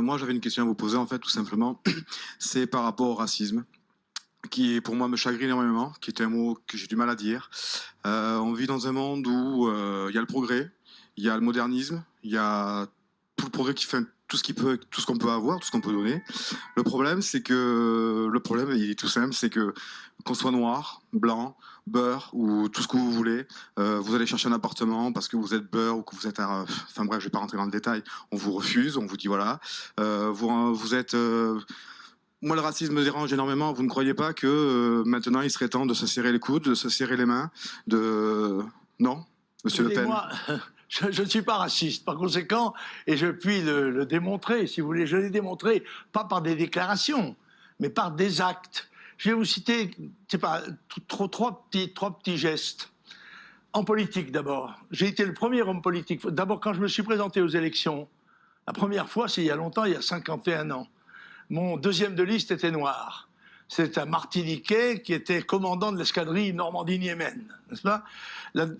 moi j'avais une question à vous poser en fait tout simplement. C'est par rapport au racisme, qui pour moi me chagrine énormément, qui est un mot que j'ai du mal à dire. On vit dans un monde où il y a le progrès, il y a le modernisme, il y a tout le progrès qui fait tout ce qui peut, tout ce qu'on peut avoir, tout ce qu'on peut donner. Le problème il est tout simple, c'est que qu'on soit noir, blanc, beurre ou tout ce que vous voulez, vous allez chercher un appartement parce que vous êtes beurre ou que vous êtes, enfin bref, je vais pas rentrer dans le détail. On vous refuse, on vous dit voilà, vous êtes moi, le racisme me dérange énormément. Vous ne croyez pas que maintenant, il serait temps de se serrer les coudes, de se serrer les mains, de... Non, Monsieur Le Pen? Moi, je ne suis pas raciste, par conséquent, et je puis le démontrer, si vous voulez. Je l'ai démontré, pas par des déclarations, mais par des actes. Je vais vous citer, c'est pas, trois petits gestes. En politique, d'abord. J'ai été le premier homme politique. D'abord, quand je me suis présenté aux élections, la première fois, c'est il y a longtemps, il y a 51 ans. Mon deuxième de liste était noir. C'est un Martiniquais qui était commandant de l'escadrille Normandie-Niémen, n'est-ce pas?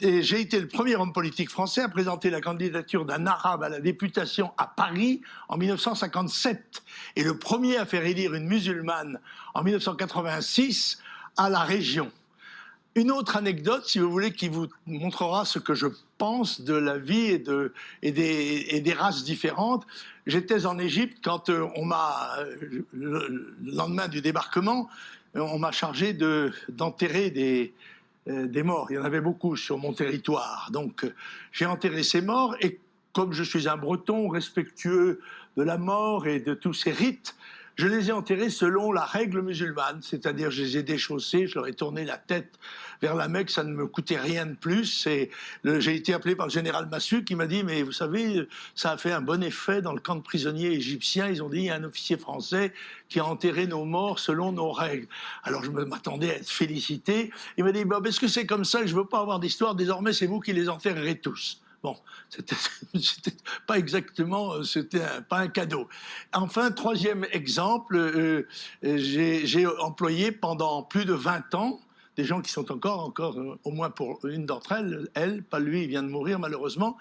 Et j'ai été le premier homme politique français à présenter la candidature d'un arabe à la députation à Paris en 1957 et le premier à faire élire une musulmane en 1986 à la région. Une autre anecdote, si vous voulez, qui vous montrera ce que je pense de la vie et des races différentes. J'étais en Égypte quand le lendemain du débarquement, on m'a chargé d'enterrer des morts. Il y en avait beaucoup sur mon territoire. Donc j'ai enterré ces morts et comme je suis un Breton respectueux de la mort et de tous ces rites, je les ai enterrés selon la règle musulmane, c'est-à-dire je les ai déchaussés, je leur ai tourné la tête vers la Mecque, ça ne me coûtait rien de plus. J'ai été appelé par le général Massu qui m'a dit « mais vous savez, ça a fait un bon effet dans le camp de prisonniers égyptiens, ils ont dit il y a un officier français qui a enterré nos morts selon nos règles ». Alors je m'attendais à être félicité, il m'a dit bah, « parce que c'est comme ça, je ne veux pas avoir d'histoire, désormais c'est vous qui les enterrerez tous ». Bon, c'était pas exactement, pas un cadeau. Enfin, troisième exemple, j'ai employé pendant plus de 20 ans des gens qui sont encore au moins pour une d'entre elles, pas lui, il vient de mourir malheureusement,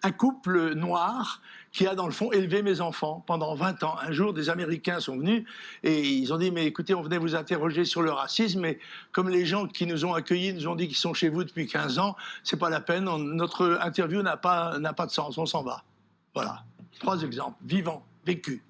un couple noir qui a dans le fond élevé mes enfants pendant 20 ans. Un jour, des Américains sont venus et ils ont dit « mais écoutez, on venait vous interroger sur le racisme, mais comme les gens qui nous ont accueillis nous ont dit qu'ils sont chez vous depuis 15 ans, c'est pas la peine, notre interview n'a pas de sens, on s'en va ». Voilà, 3 exemples, vivants, vécus.